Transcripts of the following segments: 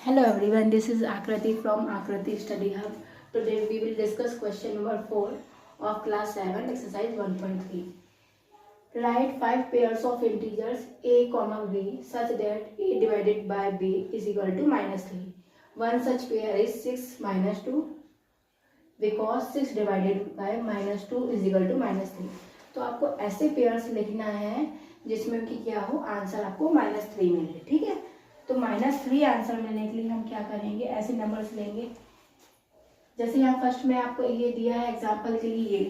Hello everyone, this is Akrati from Akrati Study Hub. Today we will discuss question number 4 of class 7 exercise 1.3. Write 5 pairs of integers a, b such that a divided by b is equal to -3. One such pair is 6 minus 2 because 6 divided by -2 is equal to -3. तो आपको ऐसे pairs लिखना है जिसमें कि क्या हो, answer आपको -3 मिले. ठीक है, तो -3 आंसर मिलने के लिए हम क्या करेंगे, ऐसे नंबर्स लेंगे. जैसे यहाँ फर्स्ट में आपको ये दिया है एग्जांपल के लिए ये.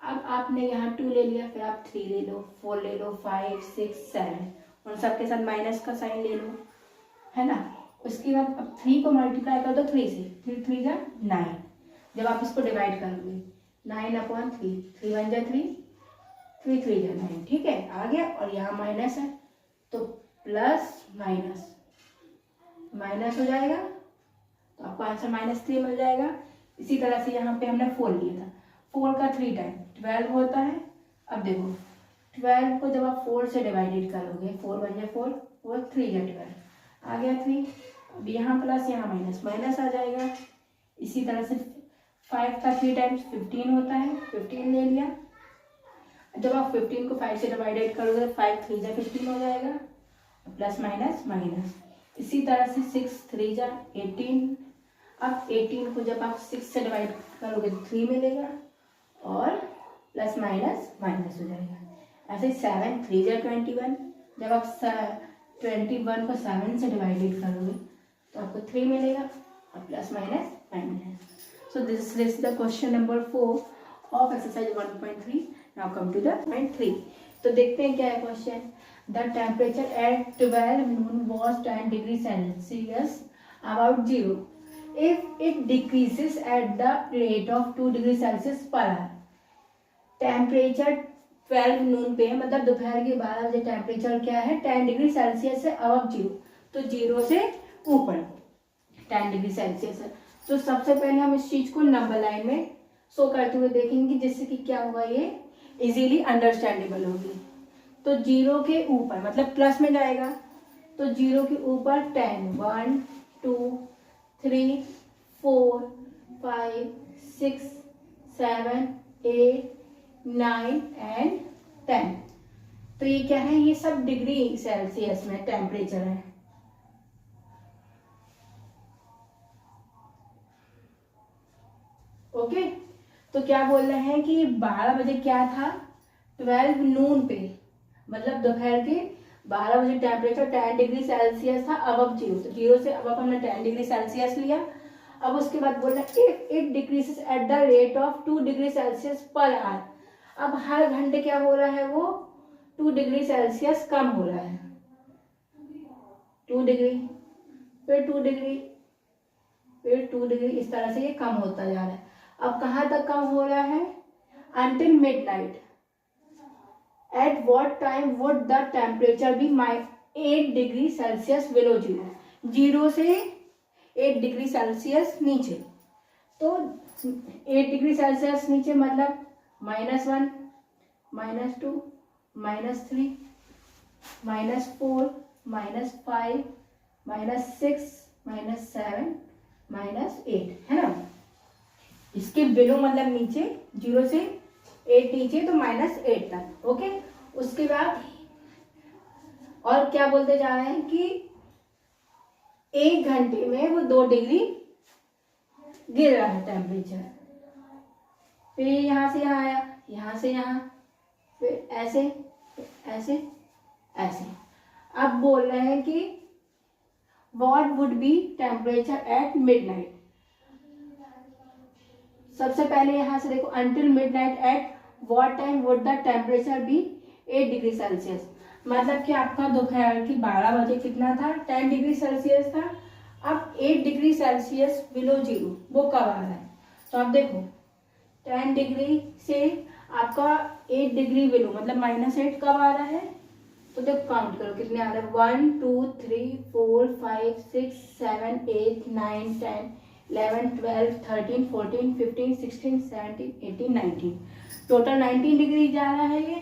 अब आपने यहाँ 2 ले लिया, फिर आप 3 ले लो, 4 ले लो, 5, 6, 7 और सबके साथ माइनस का साइन ले लो, है ना. उसके बाद अब 3 को मल्टीप्लाई कर दो 3 से, फिर 3 जा 9. जब आप इसको डिवाइड करोगे 9/3, 3 1 जा 3, 3 3 जा 9. ठीक है, आ गया. और यहाँ माइनस है तो प्लस माइनस माइनस हो जाएगा, तो आपको आंसर -3 मिल जाएगा. इसी तरह से यहाँ पे हमने 4 लिया था, 4 का 3 टाइम 12 होता है. अब देखो 12 को जब आप 4 से डिवाइडेड करोगे, 4 1 जा 4, 4 3 जा 12, आ गया 3. अब यहाँ प्लस यहाँ माइनस माइनस आ जाएगा. इसी तरह से 5 का 3 टाइम्स 15 होता है, 15 ले लिया. जब आप 15 को 5 से डिवाइडेड करोगे, 5 3 जा 15 हो जाएगा, प्लस माइनस माइनस. इसी तरह से 6 3 जा 18. अब 18 को जब आप 6 से डिवाइड करोगे तो 3 मिलेगा और प्लस माइनस माइनस हो जाएगा. ऐसे 7 3 जा 21. जब आप 21 को 7 से डिवाइडेड करोगे तो आपको 3 मिलेगा और plus minus minus. So this is the question number 4 of exercise 1.3. Now come to the point 3. तो देखते हैं क्या है question. The temperature at 12 noon was 10 degrees Celsius, about 0. If it decreases at the rate of 2 degrees Celsius per hour. Temperature 12 नून पे है, मतलब दोपहर के 12 बजे टेम्परेचर क्या है, 10 डिग्री सेल्सियस से अबव 0. तो 0 से ऊपर 10 डिग्री सेल्सियस है. तो सबसे पहले हम इस चीज को नंबर लाइन में शो करते हुए देखेंगे, जिससे कि क्या होगा, ये इजीली अंडरस्टैंडेबल होगी. तो 0 के ऊपर मतलब प्लस में जाएगा, तो 0 के ऊपर 10 1 2 3 4 5 6 7 8 9 एंड 10. तो ये क्या है, ये सब डिग्री सेल्सियस में टेम्परेचर है. ओके, तो क्या बोल रहे हैं कि 12 बजे क्या था, 12 नून पे, मतलब दोपहर के 12 बजे टेम्परेचर 10 डिग्री सेल्सियस था अबव 0. तो 0 से अबव हमने 10 डिग्री सेल्सियस लिया. अब उसके बाद बोल रहे हैं if it decreases at the rate of 2 degree Celsius per hour. अब हर घंटे क्या हो रहा है, वो 2 डिग्री सेल्सियस कम हो रहा है. 2 डिग्री, फिर 2 डिग्री, फिर 2 डिग्री, इस तरह से ये कम होता जा रहा है. अब कहाँ तक कम हो रहा है, until midnight. At what time would the temperature be 8 degree Celsius below 0. 0 से 8 डिग्री सेल्सियस नीचे. तो 8 डिग्री सेल्सियस नीचे मतलब -1 -2 -3 -4 -5 -6 -7 -8, है ना. इसके बिलो मतलब नीचे, 0 से 8 नीचे, तो -8 तक. ओके, उसके बाद और क्या बोलते जा रहे हैं कि 1 घंटे में वो 2 डिग्री गिर रहा है टेम्परेचर. फिर यहां से यहाँ आया, यहां से यहाँ, फिर ऐसे ऐसे ऐसे. अब बोल रहे हैं कि what would be temperature at midnight. सबसे पहले यहां से देखो, until midnight at what time would the temperature be 8 degree Celsius. मतलब कि आपका दोपहर की 12 बजे कितना था, 10 डिग्री सेल्सियस था. अब 8 डिग्री सेल्सियस बिलो 0 वो कब आ रहा है. तो आप देखो 10 डिग्री से आपका 8 डिग्री बिलो मतलब -8 कब आ रहा है. तो देखो काउंट करो कितने आ रहे हैं, 1 2 3 4 5 6 7 8 9 10 11 12 13 14 15 16 17 18 19. टोटल 19 डिग्री जा रहा है ये.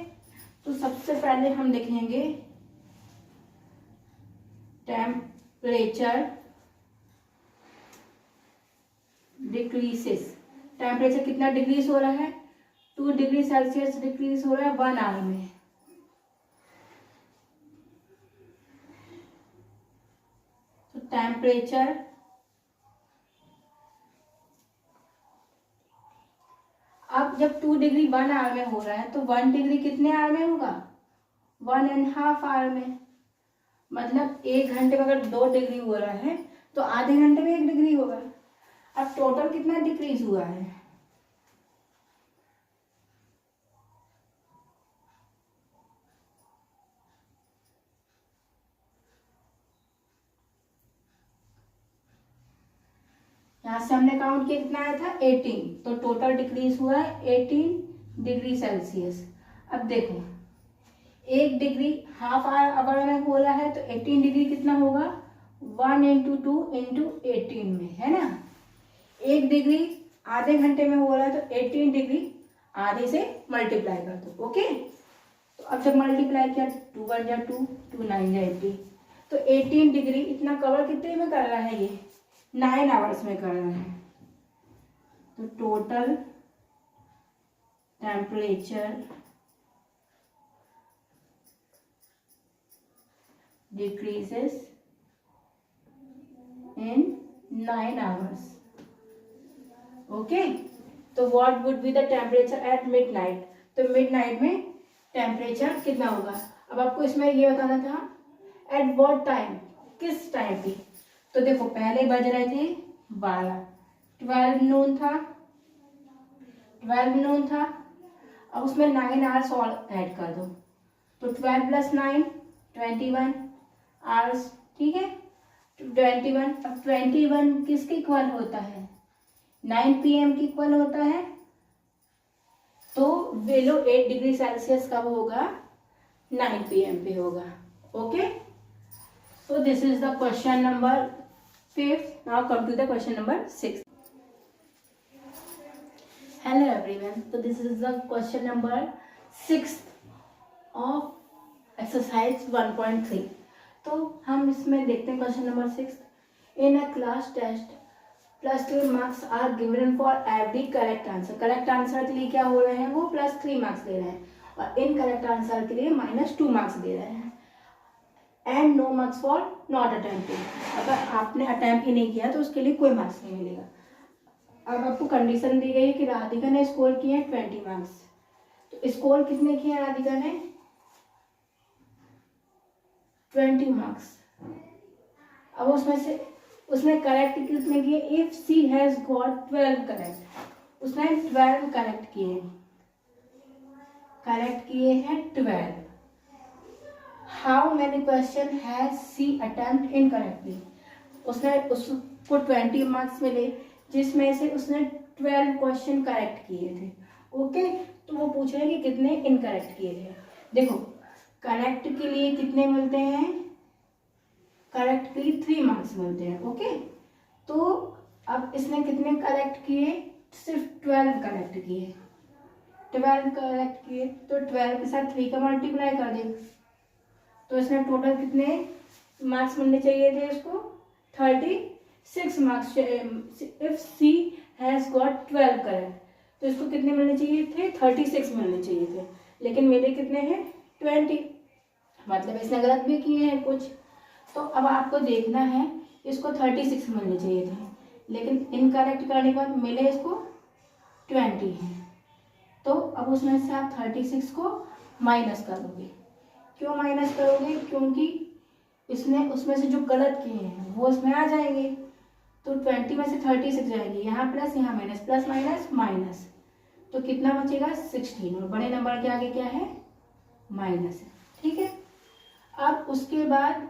तो सबसे पहले हम लिखेंगे टेम्परेचर डिक्रीसेस, टेम्परेचर कितना डिक्रीज हो रहा है, 2 डिग्री सेल्सियस डिक्रीज हो रहा है 1 आवर में। तो टेम्परेचर अब जब 2 डिग्री 1 आवर में हो रहा है तो 1 डिग्री कितने आवर में होगा, 1.5 आवर में। मतलब 1 घंटे में अगर 2 डिग्री हो रहा है तो आधे घंटे में 1 डिग्री होगा। अब टोटल कितना डिक्रीज हुआ है, यहाँ से हमने काउंट किया कितना आया था 18, तो टोटल डिक्रीज हुआ है 18 डिग्री सेल्सियस। अब देखो 1 डिग्री हाफ आवर में हो रहा है तो 18 डिग्री कितना होगा, 1 × 2 × 18 में, है ना। 1 डिग्री आधे घंटे में हो रहा है तो 18 डिग्री आधे से मल्टीप्लाई कर दो। ओके, तो अब जब मल्टीप्लाई किया 2 × 1 = 2, 2 × 9 = 80, तो 18 डिग्री इतना कवर कितने में कर रहा है, ये 9 आवर्स में कर रहा है। तो total temperature decreases in 9 hours. Okay, तो what would be the temperature at midnight? तो midnight में टेम्परेचर कितना होगा। अब आपको इसमें ये बताना था at what time, किस टाइम पे। तो देखो पहले बज रहे थे 12, 12 नून था, 12 नून था। अब उसमें 9 आवर्स और ऐड कर दो, तो 12 + 9 21 आवर्स, ठीक है। 21, अब 21 किसके इक्वल होता है, 9 PM के इक्वल होता है। तो बेलो 8 डिग्री सेल्सियस कब होगा, 9 PM पे होगा। Okay, so this is the question number 5. Now come to the question number 6. Hello everyone, so this is the question number 6 of exercise 1.3. तो हम इसमें देखते हैं question number 6। In a class test +3 marks are given for every correct answer. Correct answer के लिए क्या हो रहे हैं, वो +3 मार्क्स दे रहे हैं, और इनकरेक्ट आंसर के लिए -2 मार्क्स दे रहे हैं। And no marks for not attempting. अगर आपने अटेम्प्ट ही नहीं किया तो उसके लिए कोई मार्क्स नहीं मिलेगा। अब आपको कंडीशन दी गई है कि राधिका ने स्कोर किए हैं 20 मार्क्स। तो स्कोर कितने किए राधिका ने, 20 मार्क्स। अब उसमें से उसने करेक्ट कितने किए, if she has got 12 correct, उसने 12 करेक्ट किए, करेक्ट किए हैं 12। How many question has she attempt incorrectly, उसने उसको 20 मार्क्स मिले जिसमें से उसने 12 क्वेश्चन करेक्ट किए थे। ओके, तो वो पूछ रहे कि कितने इनकरेक्ट किए थे। देखो करेक्ट के लिए कितने मिलते हैं, करेक्ट के लिए 3 मार्क्स मिलते हैं। ओके, तो अब इसने कितने करेक्ट किए, सिर्फ 12 करेक्ट किए, 12 करेक्ट किए, तो 12 के साथ 3 का मल्टीप्लाई कर दें, तो इसमें टोटल कितने मार्क्स मिलने चाहिए थे इसको, 36 marks. If she has got 12 correct, तो इसको कितने मिलने चाहिए थे, 36 मिलने चाहिए थे, लेकिन मेरे कितने हैं 20, मतलब इसने गलत भी किए हैं कुछ। तो अब आपको देखना है, इसको 36 मिलने चाहिए थे, लेकिन इनकरेक्ट करने के बाद मिले इसको 20 हैं। तो अब उसमें से आप 36 को माइनस करोगे। क्यों माइनस करोगे, क्योंकि इसने उसमें से जो गलत किए हैं वो इसमें आ जाएंगे। तो 20 में से 36 जाएंगे, यहाँ प्लस यहाँ माइनस, प्लस माइनस माइनस, तो कितना बचेगा 16, और बड़े नंबर के आगे क्या है, माइनस है। ठीक है, अब उसके बाद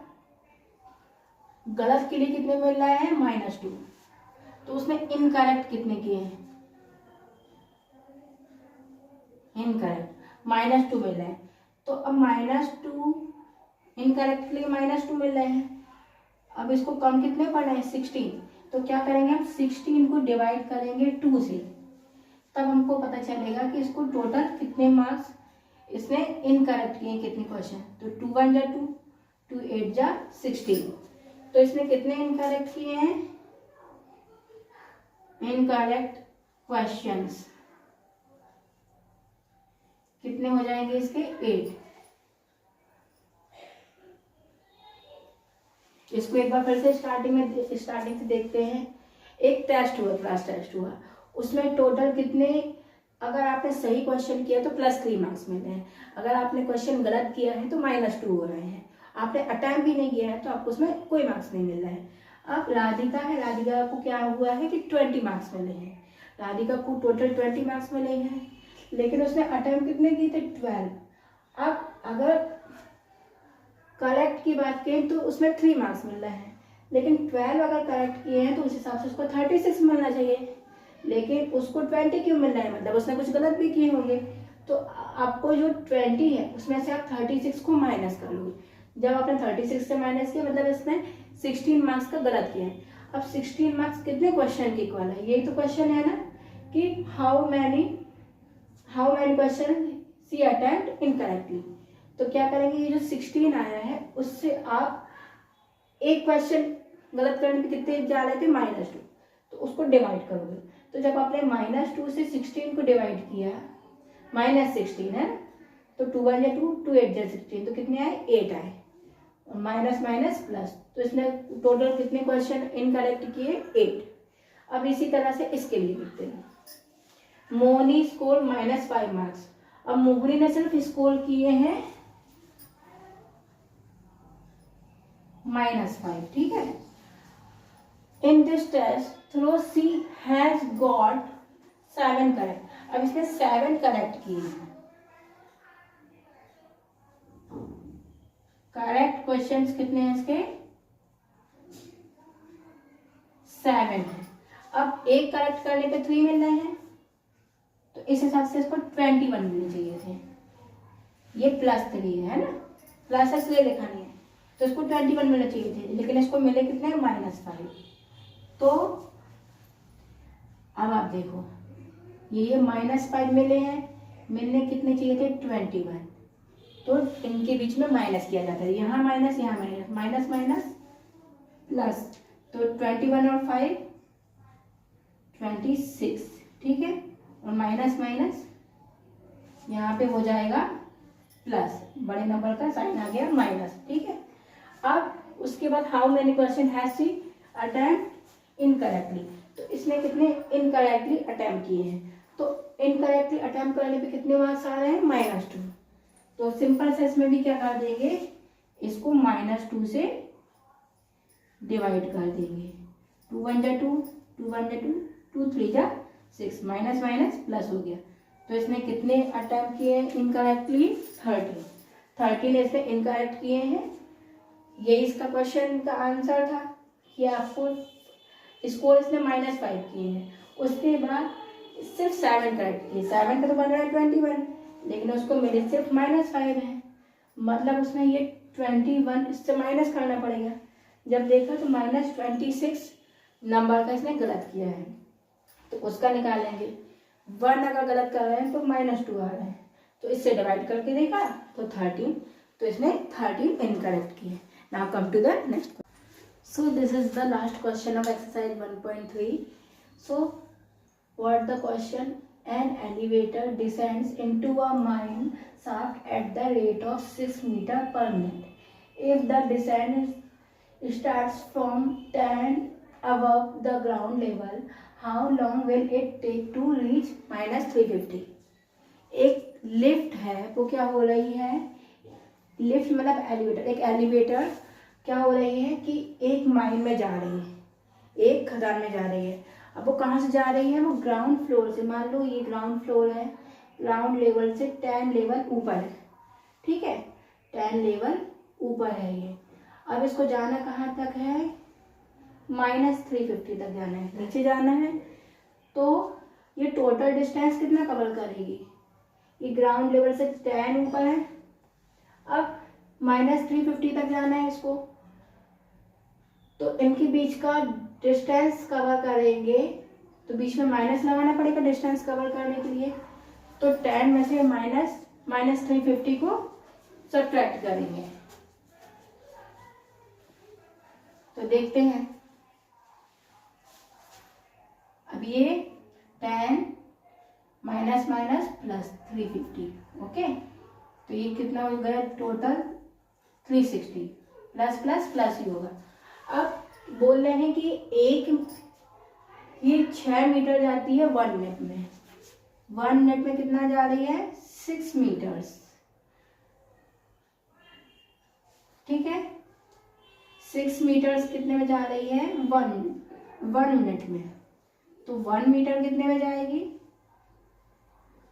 गलत के लिए कितने मिल रहा है, -2, तो उसने इनकरेक्ट कितने किए हैं, इनकरेक्ट -2 मिल रहे हैं। तो अब -2 इनकरेक्ट के लिए -2 मिल रहे हैं। अब इसको कम कितने पढ़ना है, 16, तो क्या करेंगे हम 16 को डिवाइड करेंगे 2 से, तब हमको पता चलेगा कि इसको टोटल कितने मार्क्स इसने इनकरेक्ट किए, कितने क्वेश्चन। तो 2 × 1 = 2, 2 × 8 = 16, तो इसने कितने इनकरेक्ट किए हैं, इनकरेक्ट क्वेश्चंस कितने हो जाएंगे इसके 8। इसको एक बार फिर से स्टार्टिंग से देखते हैं। एक टेस्ट हुआ, क्लास टेस्ट हुआ, उसमें टोटल कितने, अगर आपने सही क्वेश्चन किया तो +3 मार्क्स मिले हैं, अगर आपने क्वेश्चन गलत किया है तो -2 हो रहे हैं, आपने अटेम्प्ट भी नहीं किया है तो आपको उसमें कोई मार्क्स नहीं मिल रहा है। अब राधिका है, राधिका को क्या हुआ है कि 20 मार्क्स मिले हैं, राधिका को टोटल 20 मार्क्स मिले हैं, लेकिन उसने अटेम्प्ट कितने किए थे 12। अब अगर करेक्ट की बात करें तो उसमें 3 मार्क्स मिल रहे हैं, लेकिन 12 अगर करेक्ट किए हैं तो उस हिसाब से उसको 36 मिलना चाहिए, लेकिन उसको 20 क्यों मिल रहा है, मतलब उसने कुछ गलत भी किए होंगे। तो आपको जो 20 है उसमें से आप 36 को माइनस कर लोगे। जब आपने 36 से माइनस किया मतलब इसने 16 मार्क्स का गलत किया है। अब 16 मार्क्स कितने क्वेश्चन के इक्वल है, यही तो क्वेश्चन है ना कि how many question she attempt incorrectly. तो क्या करेंगे, ये जो 16 आया है उससे आप एक क्वेश्चन गलत करने पे कितने जा रहे थे -2, तो उसको डिवाइड करोगे। तो जब आपने -2 से 16 को डिवाइड किया, -16 है, तो 2 1 या 2, 2 8 जा 16, तो कितने आए 8 आए, और माइनस माइनस प्लस, तो इसने टोटल कितने क्वेश्चन इनकरेक्ट किए 8। अब इसी तरह से इसके लिए लिखते हैं, मोहनी स्कोर -5 मार्क्स। अब मोहनी ने सिर्फ स्कोर किए हैं -5, ठीक है। In this test throw she has got 7 correct. अब इसने 7 करेक्ट किए हैं, करेक्ट क्वेश्चंस कितने हैं इसके 7 है। अब एक करेक्ट करने पे 3 मिल रहे हैं, तो इस हिसाब से इसको 21 मिलने चाहिए थे, ये +3 है ना, प्लस इसलिए लिखा नहीं है, तो इसको 21 मिलने चाहिए थे, लेकिन इसको मिले कितने -5। तो अब आप देखो ये -5 मिले हैं, मिलने कितने चाहिए थे 21, तो इनके बीच में माइनस किया जाता है, यहाँ माइनस यहाँ माइनस, माइनस माइनस प्लस, तो 21 और 5 26, ठीक है, और माइनस माइनस यहाँ पे हो जाएगा प्लस, बड़े नंबर का साइन आ गया माइनस, ठीक है। अब उसके बाद how many question has she attempt incorrectly, तो इसने कितने इनकरेक्टली अटेम्प्ट किए हैं, तो इनकरेक्टली अटेम्प्ट करने पे कितने मार्क्स आ रहे हैं -2, तो सिंपल से इसमें भी क्या कर देंगे, इसको -2 से डिवाइड कर देंगे, 2 1 जा 2, 2 1 जा 2, 2 3 जा 6, माइनस माइनस प्लस हो गया। तो इसने कितने अटेम्प्ट किए हैं इनकरेक्टली 13 इसने इनकरेक्ट किए हैं। यही इसका क्वेश्चन का आंसर था कि आपको स्कोर इसने -5 किए हैं, उसके बाद सिर्फ 7 करेक्ट किए, 7 का तो बन रहा है 21, लेकिन उसको मिले सिर्फ -5 है, मतलब उसने ये 21 इससे माइनस करना पड़ेगा। जब देखा तो -26 नंबर का इसने गलत किया है, तो उसका निकालेंगे। 1 अगर गलत कर रहे हैं तो -2 आ रहे हैं, तो इससे डिवाइड करके देखा तो 13, तो इसने 13 इनकरेक्ट किए। Now come to the next. So this is the last question of exercise 1.3. So what the question? An elevator descends into a mine shaft at the rate of 6 meters per minute. If the descent starts from 10 above the ground level, how long will it take to reach -350? एक lift है, वो क्या हो रही है, lift मतलब elevator, एक elevator क्या हो रही है कि एक माइन में जा रही है, एक खदान में जा रही है। अब वो कहाँ से जा रही है, वो ग्राउंड फ्लोर से, मान लो ये ग्राउंड फ्लोर है, ग्राउंड लेवल से 10 लेवल ऊपर है, ठीक है, 10 लेवल ऊपर है ये। अब इसको जाना कहाँ तक है, -350 तक जाना है, नीचे जाना है। तो ये टोटल डिस्टेंस कितना कवर करेगी, ये ग्राउंड लेवल से 10 ऊपर है, अब -350 तक जाना है इसको, तो इनके बीच का डिस्टेंस कवर करेंगे, तो बीच में माइनस लगाना पड़ेगा डिस्टेंस कवर करने के लिए, तो 10 में से -350 को सब्ट्रैक्ट करेंगे। तो देखते हैं, अब ये 10 माइनस माइनस प्लस 350, ओके। तो ये कितना हो गया टोटल 360, प्लस प्लस प्लस ही होगा। अब बोल रहे हैं कि ये 6 मीटर जाती है 1 मिनट में, 1 मिनट में कितना जा रही है 6 मीटर्स, ठीक है। 6 मीटर्स कितने में जा रही है 1 मिनट में, तो 1 मीटर कितने में जाएगी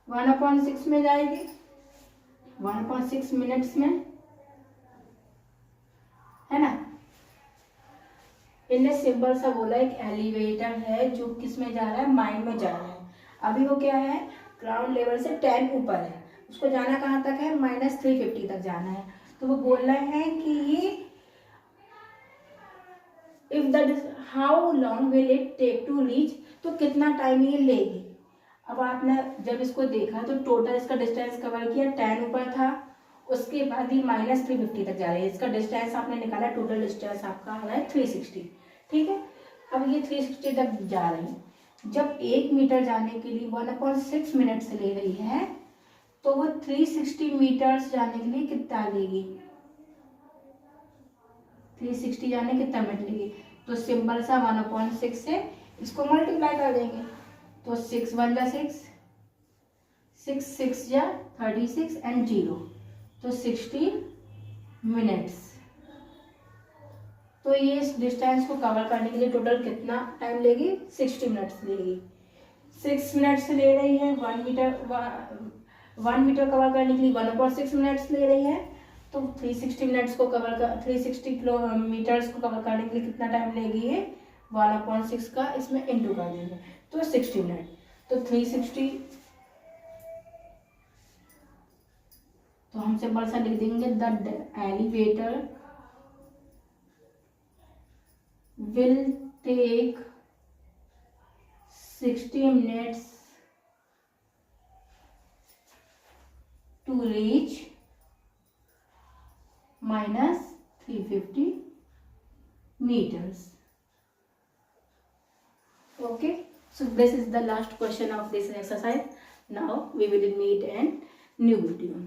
1/6 में जाएगी, 1/6 मिनट्स में, है ना। इनने सिंपल सा बोला एक एलिवेटर है जो किस में जा रहा है माइन में जा रहा है। अभी वो क्या है ग्राउंड लेवल से 10 ऊपर है, उसको जाना कहाँ तक है -350 तक जाना है। तो वो बोल रहे हैं कि ये if the how long will it take to reach, तो कितना टाइम ये लेगी। अब आपने जब इसको देखा तो टोटल इसका डिस्टेंस कवर किया 10 ऊपर था, उसके बाद ये -350 तक जा रही है। इसका डिस्टेंस आपने निकाला, टोटल डिस्टेंस आपका आ रहा है 360, ठीक है। अब ये 360 तक जा रही है। जब 1 मीटर जाने के लिए 1/6 मिनट से ले रही है, तो वो 360 मीटर्स जाने के लिए कितना लेगी, 360 जाने कितना मिनट लेगी। तो सिंपल सा 1/6 से इसको मल्टीप्लाई कर देंगे, तो 6 1 जा 6, 6 6 जा 36 एंड 0, तो 60 मिनट्स। तो ये इस डिस्टेंस को कवर करने के लिए टोटल कितना टाइम लेगी 60 मिनट्स लेगी। 6 मिनट्स ले रही है 1 मीटर कवर करने के लिए 1/6 मिनट्स ले रही है, तो 360 मिनट्स को कवर कर 360 किलोमीटर्स को कवर करने के लिए कितना टाइम लेगी ये 1/6 का इसमें इंटू कर देंगे, तो 60 मिनट। तो 360, तो हम सिंपल सा लिख देंगे the elevator will take 60 minutes to reach -350 meters. Okay, so this is the last question of this exercise. Now we will meet in new video.